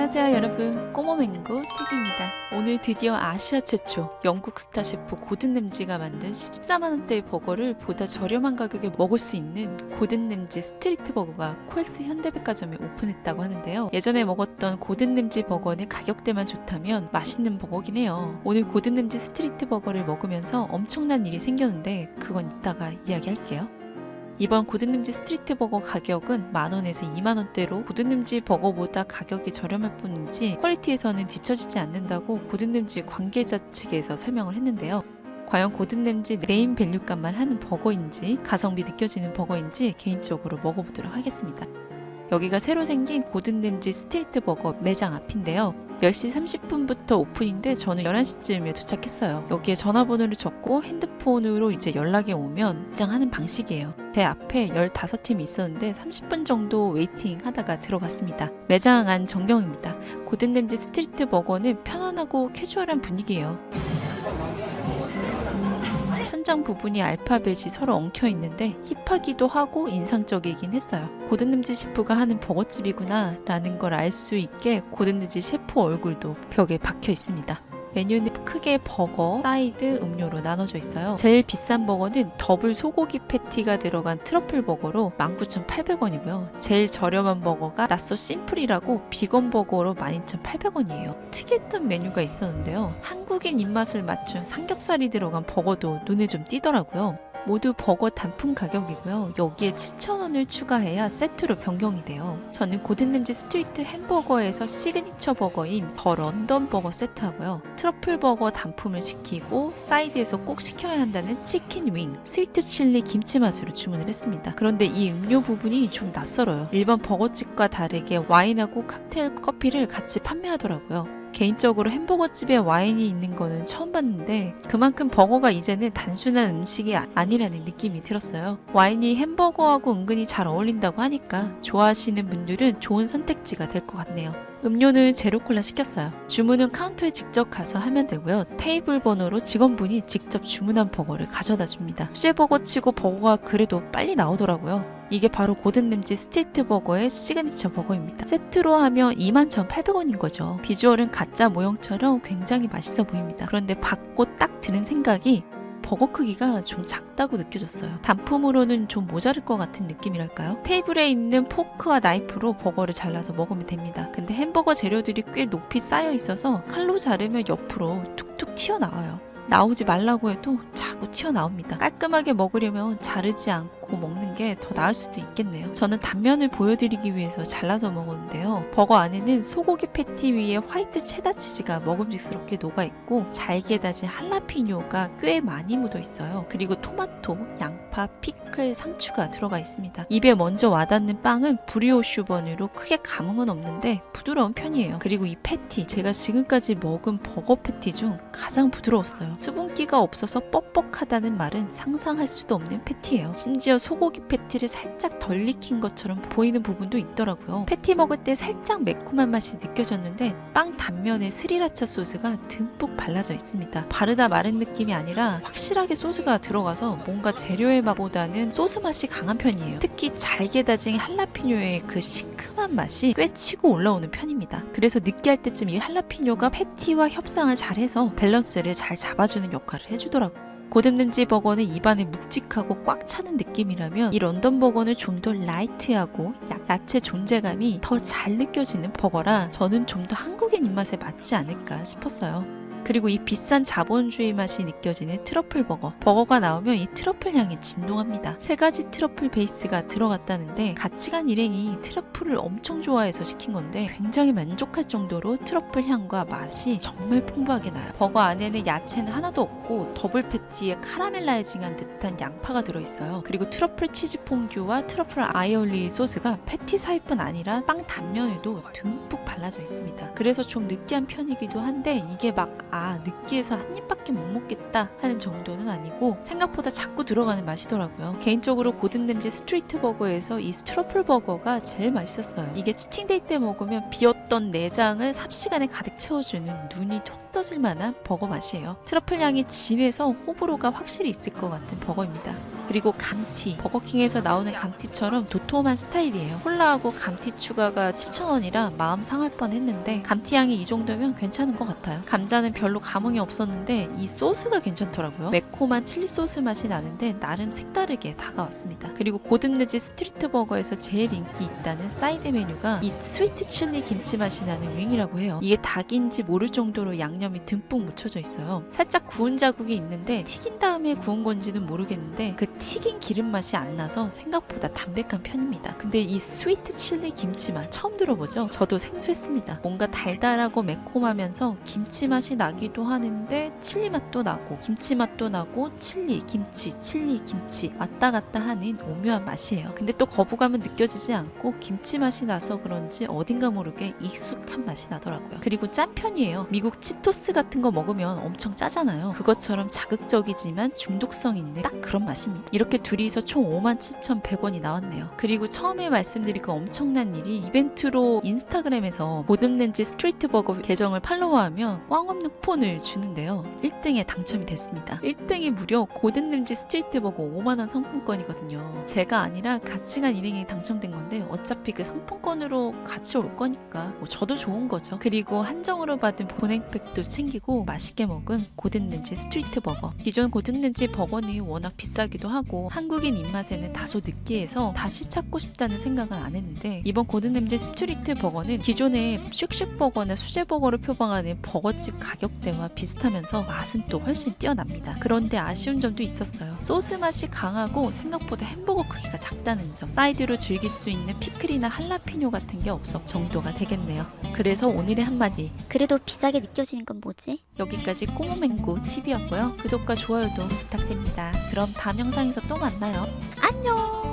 안녕하세요 여러분, 꼬모맹고 틱입니다. 오늘 드디어 아시아 최초 영국 스타 셰프 고든 램지가 만든 14만원대의 버거를 보다 저렴한 가격에 먹을 수 있는 고든 램지 스트리트 버거가 코엑스 현대백화점에 오픈했다고 하는데요. 예전에 먹었던 고든 램지 버거는 가격대만 좋다면 맛있는 버거긴 해요. 오늘 고든 램지 스트리트 버거를 먹으면서 엄청난 일이 생겼는데 그건 이따가 이야기할게요. 이번 고든 램지 스트리트 버거 가격은 만원에서 2만원대로 고든 램지 버거보다 가격이 저렴할 뿐이지 퀄리티에서는 뒤처지지 않는다고 고든 램지 관계자 측에서 설명을 했는데요. 과연 고든 램지 네임 밸류값만 하는 버거인지 가성비 느껴지는 버거인지 개인적으로 먹어보도록 하겠습니다. 여기가 새로 생긴 고든 램지 스트리트 버거 매장 앞인데요. 10시 30분부터 오픈인데 저는 11시쯤에 도착했어요. 여기에 전화번호를 적고 핸드폰으로 이제 연락이 오면 입장하는 방식이에요. 제 앞에 15팀이 있었는데 30분 정도 웨이팅 하다가 들어갔습니다. 매장 안 전경입니다. 고든 램지 스트리트 버거는 편안하고 캐주얼한 분위기예요. 천장 부분이 알파벳이 서로 엉켜 있는데 힙하기도 하고 인상적이긴 했어요. 고든 램지 셰프가 하는 버거집이구나 라는 걸 알 수 있게 고든 램지 셰프 얼굴도 벽에 박혀 있습니다. 메뉴는 크게 버거, 사이드, 음료로 나눠져 있어요. 제일 비싼 버거는 더블 소고기 패티가 들어간 트러플 버거로 19,800원이고요. 제일 저렴한 버거가 낫소 심플이라고 비건 버거로 12,800원이에요. 특이했던 메뉴가 있었는데요. 한국인 입맛을 맞춘 삼겹살이 들어간 버거도 눈에 좀 띄더라고요. 모두 버거 단품 가격이고요. 여기에 7,000원을 추가해야 세트로 변경이 돼요. 저는 고든 램지 스트리트 햄버거에서 시그니처 버거인 더 런던 버거 세트하고요. 트러플 버거 단품을 시키고 사이드에서 꼭 시켜야 한다는 치킨 윙, 스위트 칠리 김치 맛으로 주문을 했습니다. 그런데 이 음료 부분이 좀 낯설어요. 일반 버거집과 다르게 와인하고 칵테일 커피를 같이 판매하더라고요. 개인적으로 햄버거집에 와인이 있는 거는 처음 봤는데 그만큼 버거가 이제는 단순한 음식이 아니라는 느낌이 들었어요. 와인이 햄버거하고 은근히 잘 어울린다고 하니까 좋아하시는 분들은 좋은 선택지가 될 것 같네요. 음료는 제로콜라 시켰어요. 주문은 카운터에 직접 가서 하면 되고요. 테이블 번호로 직원분이 직접 주문한 버거를 가져다 줍니다. 수제버거 치고 버거가 그래도 빨리 나오더라고요. 이게 바로 고든 램지 스트리트 버거의 시그니처 버거입니다. 세트로 하면 21,800원인 거죠. 비주얼은 가짜 모형처럼 굉장히 맛있어 보입니다. 그런데 받고 딱 드는 생각이 버거 크기가 좀 작다고 느껴졌어요. 단품으로는 좀 모자랄 것 같은 느낌이랄까요? 테이블에 있는 포크와 나이프로 버거를 잘라서 먹으면 됩니다. 근데 햄버거 재료들이 꽤 높이 쌓여 있어서 칼로 자르면 옆으로 툭툭 튀어나와요. 나오지 말라고 해도 자꾸 튀어나옵니다. 깔끔하게 먹으려면 자르지 않고 먹는 게 더 나을 수도 있겠네요. 저는 단면을 보여드리기 위해서 잘라서 먹었는데요. 버거 안에는 소고기 패티 위에 화이트 체다 치즈가 먹음직스럽게 녹아있고 잘게 다진 할라피뇨가 꽤 많이 묻어있어요. 그리고 토마토, 양파, 피클, 상추가 들어가 있습니다. 입에 먼저 와닿는 빵은 브리오슈 번으로 크게 감흥은 없는데 부드러운 편이에요. 그리고 이 패티, 제가 지금까지 먹은 버거 패티 중 가장 부드러웠어요. 수분기가 없어서 뻑뻑하다는 말은 상상할 수도 없는 패티예요. 심지어 소고기 패티를 살짝 덜 익힌 것처럼 보이는 부분도 있더라고요. 패티 먹을 때 살짝 매콤한 맛이 느껴졌는데 빵 단면에 스리라차 소스가 듬뿍 발라져 있습니다. 바르다 마른 느낌이 아니라 확실하게 소스가 들어가서 뭔가 재료의 맛보다는 소스 맛이 강한 편이에요. 특히 잘게 다진 할라피뇨의 그 시큼한 맛이 꽤 치고 올라오는 편입니다. 그래서 느끼할 때쯤 이 할라피뇨가 패티와 협상을 잘해서 밸런스를 잘 잡아주는 역할을 해주더라고요. 고든 램지 버거는 입안에 묵직하고 꽉 차는 느낌이라면 이 런던 버거는 좀 더 라이트하고 야채 존재감이 더 잘 느껴지는 버거라 저는 좀 더 한국인 입맛에 맞지 않을까 싶었어요. 그리고 이 비싼 자본주의 맛이 느껴지는 트러플 버거. 버거가 나오면 이 트러플 향이 진동합니다. 3가지 트러플 베이스가 들어갔다는데 같이 간 일행이 트러플을 엄청 좋아해서 시킨 건데 굉장히 만족할 정도로 트러플 향과 맛이 정말 풍부하게 나요. 버거 안에는 야채는 하나도 없고 더블 패티에 카라멜라이징한 듯한 양파가 들어있어요. 그리고 트러플 치즈 퐁듀와 트러플 아이올리 소스가 패티 사이뿐 아니라 빵 단면에도 듬뿍 발라져 있습니다. 그래서 좀 느끼한 편이기도 한데 이게 막 느끼해서 한 입밖에 못 먹겠다 하는 정도는 아니고 생각보다 자꾸 들어가는 맛이더라고요. 개인적으로 고든 램지 스트리트 버거에서 이 트러플 버거가 제일 맛있었어요. 이게 치팅데이 때 먹으면 비었던 내장을 삽시간에 가득 채워주는 눈이 톡 떠질 만한 버거 맛이에요. 트러플 향이 진해서 호불호가 확실히 있을 것 같은 버거입니다. 그리고 감튀, 버거킹에서 나오는 감튀처럼 도톰한 스타일이에요. 콜라하고 감튀 추가가 7,000원이라 마음 상할 뻔했는데 감튀 양이 이 정도면 괜찮은 것 같아요. 감자는 별로 감흥이 없었는데 이 소스가 괜찮더라고요. 매콤한 칠리 소스 맛이 나는데 나름 색다르게 다가왔습니다. 그리고 고든느지 스트리트 버거에서 제일 인기 있다는 사이드 메뉴가 이 스위트 칠리 김치 맛이 나는 윙이라고 해요. 이게 닭인지 모를 정도로 양념이 듬뿍 묻혀져 있어요. 살짝 구운 자국이 있는데 튀긴 다음에 구운 건지는 모르겠는데 그 튀긴 기름 맛이 안 나서 생각보다 담백한 편입니다. 근데 이 스위트 칠리 김치 맛 처음 들어보죠? 저도 생소했습니다. 뭔가 달달하고 매콤하면서 김치 맛이 나기도 하는데 칠리 맛도 나고 김치 맛도 나고 칠리 김치 왔다 갔다 하는 오묘한 맛이에요. 근데 또 거부감은 느껴지지 않고 김치 맛이 나서 그런지 어딘가 모르게 익숙한 맛이 나더라고요. 그리고 짠 편이에요. 미국 치토스 같은 거 먹으면 엄청 짜잖아요. 그것처럼 자극적이지만 중독성 있는 딱 그런 맛입니다. 이렇게 둘이서 총 57,100원이 나왔네요. 그리고 처음에 말씀드린 그 엄청난 일이 이벤트로 인스타그램에서 고든렌지 스트리트 버거 계정을 팔로우하면 꽝 없는 쿠폰을 주는데요. 1등에 당첨이 됐습니다. 1등이 무려 고든렌지 스트리트 버거 5만원 상품권이거든요. 제가 아니라 같이 간 일행이 당첨된 건데 어차피 그 상품권으로 같이 올 거니까 뭐 저도 좋은 거죠. 그리고 한정으로 받은 보냉백도 챙기고 맛있게 먹은 고든렌지 스트리트 버거. 기존 고든렌지 버거는 워낙 비싸기도 하고 한국인 입맛에는 다소 느끼해서 다시 찾고 싶다는 생각은 안 했는데 이번 고든렌지 스트리트 버거는 기존의 쉑쉑버거나 수제버거를 표방하는 버거집 가격대와 비슷하면서 맛은 또 훨씬 뛰어납니다. 그런데 아쉬운 점도 있었어요. 소스 맛이 강하고 생각보다 햄버거 크기가 작다는 점. 사이드로 즐길 수 있는 피클이나 할라피뇨 같은 게 없어 정도가 되겠네요. 그래서 오늘의 한마디, 그래도 비싸게 느껴지는 건 뭐지? 여기까지 꼬모맹고 TV였고요. 구독과 좋아요도 부탁드립니다. 그럼 다음 영상에서 또 만나요. 안녕!